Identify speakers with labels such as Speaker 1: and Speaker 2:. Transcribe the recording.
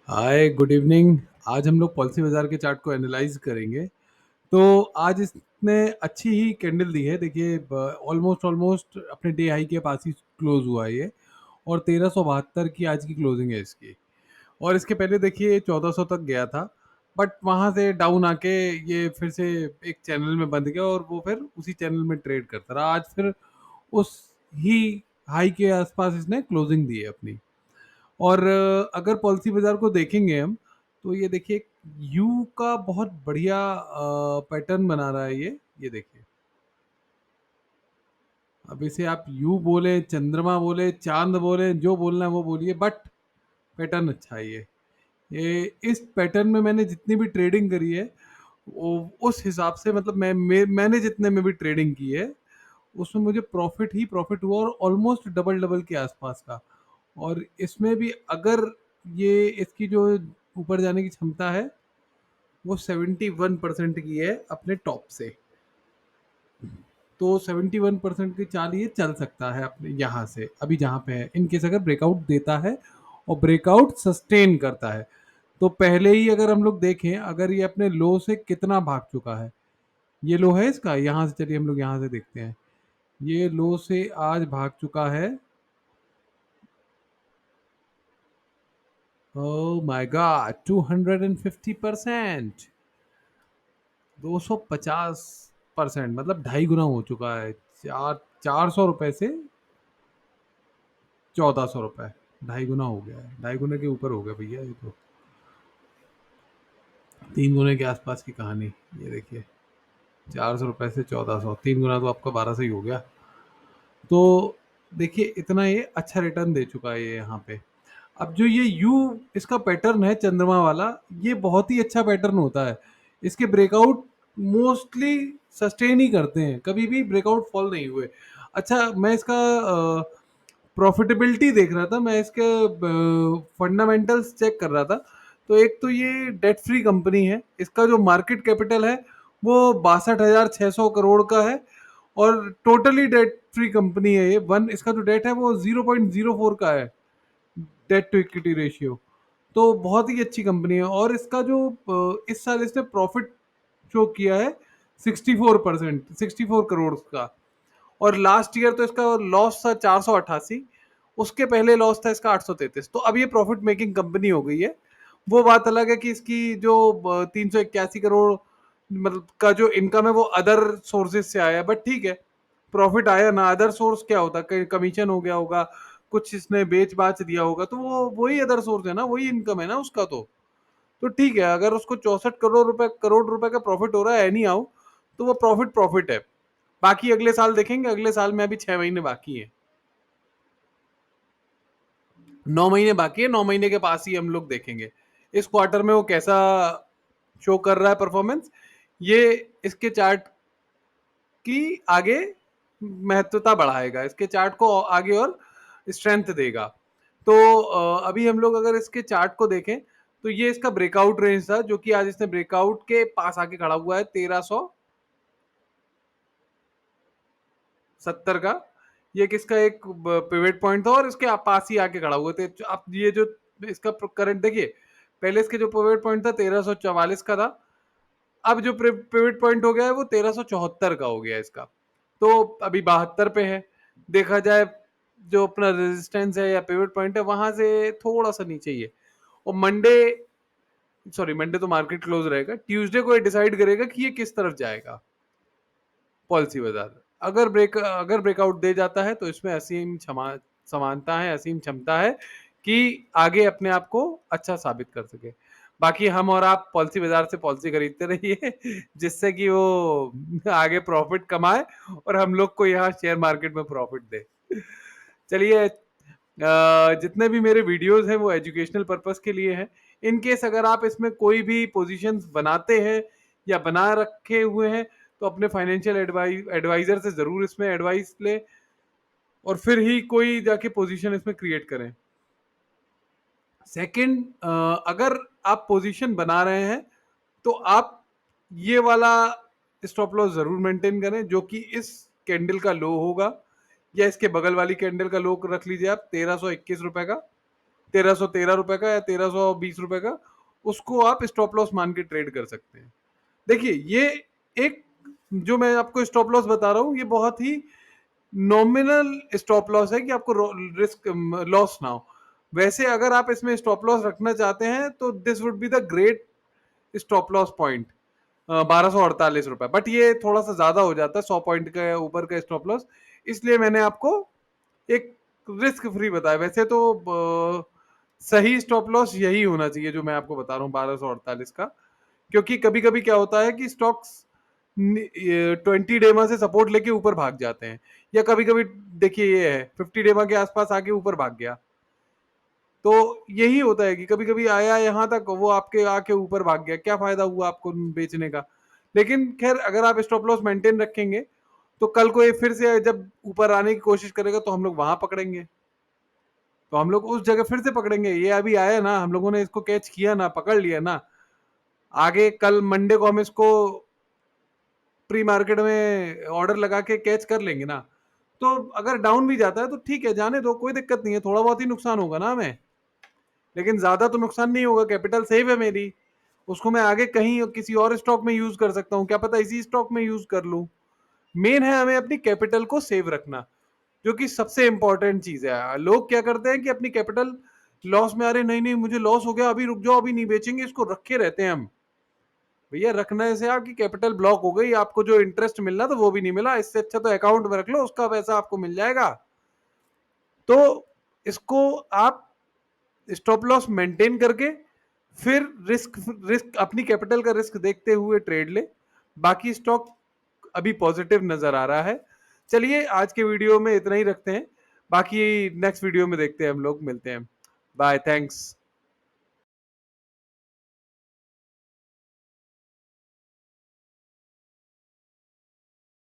Speaker 1: हाय, good evening. आज हम लोग पॉलिसी बाजार के चार्ट को एनालाइज करेंगे। तो आज इसने अच्छी ही कैंडल दी है। देखिए, ऑलमोस्ट ऑलमोस्ट अपने डे हाई के पास ही क्लोज हुआ है ये। और 1372 की आज की क्लोजिंग है इसकी। और इसके पहले देखिए 1400 तक गया था, बट वहाँ से डाउन आके ये फिर से एक चैनल में बंद गया और वो फिर उसी चैनल में ट्रेड करता रहा। आज फिर उस ही हाई के आसपास इसने क्लोजिंग दी है अपनी। और अगर पॉलिसी बाजार को देखेंगे हम, तो ये देखिए यू का बहुत बढ़िया पैटर्न बना रहा है ये देखिए। अब इसे आप यू बोले, चंद्रमा बोले, चांद बोले, जो बोलना है वो बोलिए, बट पैटर्न अच्छा है ये इस पैटर्न में मैंने जितनी भी ट्रेडिंग करी है, वो उस हिसाब से मतलब मैंने जितने में भी ट्रेडिंग की है उसमें मुझे प्रॉफिट ही प्रॉफिट हुआ, और ऑलमोस्ट डबल डबल के आसपास का। और इसमें भी अगर ये इसकी जो ऊपर जाने की क्षमता है वो 71% की है अपने टॉप से। तो 71% की चाल ये चल सकता है अपने यहाँ से अभी जहाँ पे है, इनकेस अगर ब्रेकआउट देता है और ब्रेकआउट सस्टेन करता है। तो पहले ही अगर हम लोग देखें, अगर ये अपने लो से कितना भाग चुका है, ये लो है इसका, यहाँ से चलिए हम लोग यहाँ से देखते हैं। ये लो से आज भाग चुका है, ओह माय गॉड, 250%। 250%, मतलब 2.5 गुना हो चुका है। 400 रुपए से 1400 रुपए, 2.5 गुना हो गया है। 2.5 गुने के ऊपर हो गया भैया ये तो। 3 गुने के आसपास की कहानी। ये देखिए, 400 रुपए से 1400, 3 गुना तो आपका 12 से ही हो गया। तो देखिए इतना ये अच्छा रिटर्न दे चुका है ये यहाँ पे। अब जो ये यू इसका पैटर्न है चंद्रमा वाला, ये बहुत ही अच्छा पैटर्न होता है। इसके ब्रेकआउट मोस्टली सस्टेन ही करते हैं, कभी भी ब्रेकआउट फॉल नहीं हुए। अच्छा, मैं इसका प्रॉफिटेबिलिटी देख रहा था, मैं इसके फंडामेंटल्स चेक कर रहा था। तो एक तो ये डेट फ्री कंपनी है, इसका जो मार्केट कैपिटल है वो 62,600 करोड़ का है। और टोटली डेट फ्री कंपनी है ये। वन इसका जो डेट है वो 0.04 का है, डेट टू इक्विटी रेशियो। तो बहुत ही अच्छी कंपनी है। और इसका जो इस साल इसने प्रॉफिट शो किया है 64%, 64 करोड़ का। और लास्ट ईयर तो इसका लॉस था 488, उसके पहले लॉस था इसका 833। तो अब ये प्रॉफिट मेकिंग कंपनी हो गई है। वो बात अलग है कि इसकी जो 381 करोड़ मतलब का जो इनकम है वो अदर सोर्सेज से आया है, बट ठीक है, प्रॉफिट आया ना। अदर सोर्स क्या होता है, कमीशन हो गया होगा, कुछ इसने बेच बाच दिया होगा, तो वो वही अदर सोर्स है ना, वही इनकम है ना उसका। तो ठीक है, अगर उसको 64 करोड़ रुपए का प्रॉफिट हो रहा है एनी हाउ, तो वो प्रॉफिट प्रॉफिट है। बाकी अगले साल देखेंगे, अगले साल में अभी 6 महीने बाकी है, 9 महीने बाकी है। 9 महीने के पास ही हम लोग देखेंगे इस क्वार्टर में वो कैसा शो कर रहा है परफॉर्मेंस। ये इसके चार्ट की आगे महत्वता बढ़ाएगा, इसके चार्ट को आगे और स्ट्रेंथ देगा। तो अभी हम लोग अगर इसके चार्ट को देखें, तो ये इसका ब्रेकआउट रेंज था, जो कि आज इसने ब्रेकआउट के पास आके खड़ा हुआ है 1370 का। ये किसका एक पिवट पॉइंट था और इसके पास ही आके खड़ा हुए थे। अब ये जो इसका करंट देखिए, पहले इसके जो पिवट पॉइंट था 1344 का था, अब जो पिवट पॉइंट हो गया है वो 1374 का हो गया है इसका। तो अभी 72 पे है। देखा जाए जो अपना रेजिस्टेंस है या पिवट पॉइंट है वहां से थोड़ा सा नीचे ही है। और मंडे, सॉरी मंडे तो मार्केट क्लोज रहेगा, ट्यूसडे को ये डिसाइड करेगा कि ये किस तरफ जाएगा पॉलिसी बाजार। अगर ब्रेकआउट दे जाता है तो इसमें असीम समानता है, असीम क्षमता है कि आगे अपने आप को अच्छा साबित कर सके। बाकी हम और आप पॉलिसी बाजार से पॉलिसी खरीदते रहिए जिससे कि वो आगे प्रॉफिट कमाए और हम लोग को यहाँ शेयर मार्केट में प्रॉफिट दे। चलिए, जितने भी मेरे वीडियोस हैं वो एजुकेशनल पर्पस के लिए हैं। इन केस अगर आप इसमें कोई भी पोजीशंस बनाते हैं या बना रखे हुए हैं, तो अपने फाइनेंशियल एडवाइजर से जरूर इसमें एडवाइस लें और फिर ही कोई जाके पोजीशन इसमें क्रिएट करें। सेकंड, अगर आप पोजीशन बना रहे हैं तो आप ये वाला स्टॉप लॉस जरूर मेंटेन करें, जो कि इस कैंडल का लो होगा, या इसके बगल वाली कैंडल का लो रख लीजिए आप 1321 रुपए का। 1313 रुपए का या 1320 रुपए का, उसको आप स्टॉप लॉस मान के ट्रेड कर सकते हैं। देखिए ये एक, जो मैं आपको स्टॉप लॉस बता रहा हूँ, ये बहुत ही नॉमिनल स्टॉप लॉस है कि आपको रिस्क लॉस ना हो। वैसे अगर आप इसमें स्टॉप लॉस रखना चाहते हैं तो this would be the great stop loss point, 1248 रुपए, बट ये थोड़ा सा ज्यादा हो जाता है, 100 पॉइंट का ऊपर का स्टॉप लॉस, इसलिए मैंने आपको एक रिस्क फ्री बताया। वैसे तो सही स्टॉप लॉस यही होना चाहिए जो मैं आपको बता रहा हूँ, 1248 का। क्योंकि कभी कभी क्या होता है कि स्टॉक्स 20 डेमा से सपोर्ट लेके ऊपर भाग जाते हैं, या कभी कभी देखिए ये है 50 डेमा के आसपास आके ऊपर भाग गया, तो यही होता है कि कभी कभी आया यहाँ तक, वो आपके आके ऊपर भाग गया, क्या फायदा हुआ आपको बेचने का। लेकिन खैर अगर आप स्टॉप लॉस मेंटेन रखेंगे तो कल को ये फिर से जब ऊपर आने की कोशिश करेगा तो हम लोग वहां पकड़ेंगे, तो हम लोग उस जगह फिर से पकड़ेंगे। ये अभी आया ना, हम लोगों ने इसको कैच किया ना, पकड़ लिया ना, आगे कल मंडे को हम इसको प्री मार्केट में ऑर्डर लगा के कैच कर लेंगे ना। तो अगर डाउन भी जाता है तो ठीक है, जाने दो, कोई दिक्कत नहीं है, थोड़ा बहुत ही नुकसान होगा ना हमें, लेकिन ज्यादा तो नुकसान नहीं होगा, कैपिटल सेव है मेरी, उसको मैं आगे कहीं किसी और स्टॉक में यूज कर सकता हूँ, क्या पता इसी स्टॉक में यूज कर लूं। मेन है हमें अपनी कैपिटल को सेव रखना, जो कि सबसे इंपॉर्टेंट चीज है। लोग क्या करते हैं कि अपनी कैपिटल लॉस में, आ रहे नहीं नहीं मुझे लॉस हो गया, अभी रुक जाओ, अभी नहीं बेचेंगे, इसको रखे रहते हैं हम। भैया रखने से आपकी कैपिटल ब्लॉक हो गई, आपको जो इंटरेस्ट मिलना था वो भी नहीं मिला, इससे अच्छा तो अकाउंट में रख लो, उसका पैसा आपको मिल जाएगा। तो इसको आप स्टॉप लॉस मेंटेन करके फिर रिस्क रिस्क अपनी कैपिटल का रिस्क देखते हुए ट्रेड ले। बाकी स्टॉक अभी पॉजिटिव नजर आ रहा है। चलिए आज के वीडियो में इतना ही रखते हैं, बाकी नेक्स्ट वीडियो में देखते हैं, हम लोग मिलते हैं। Bye, thanks.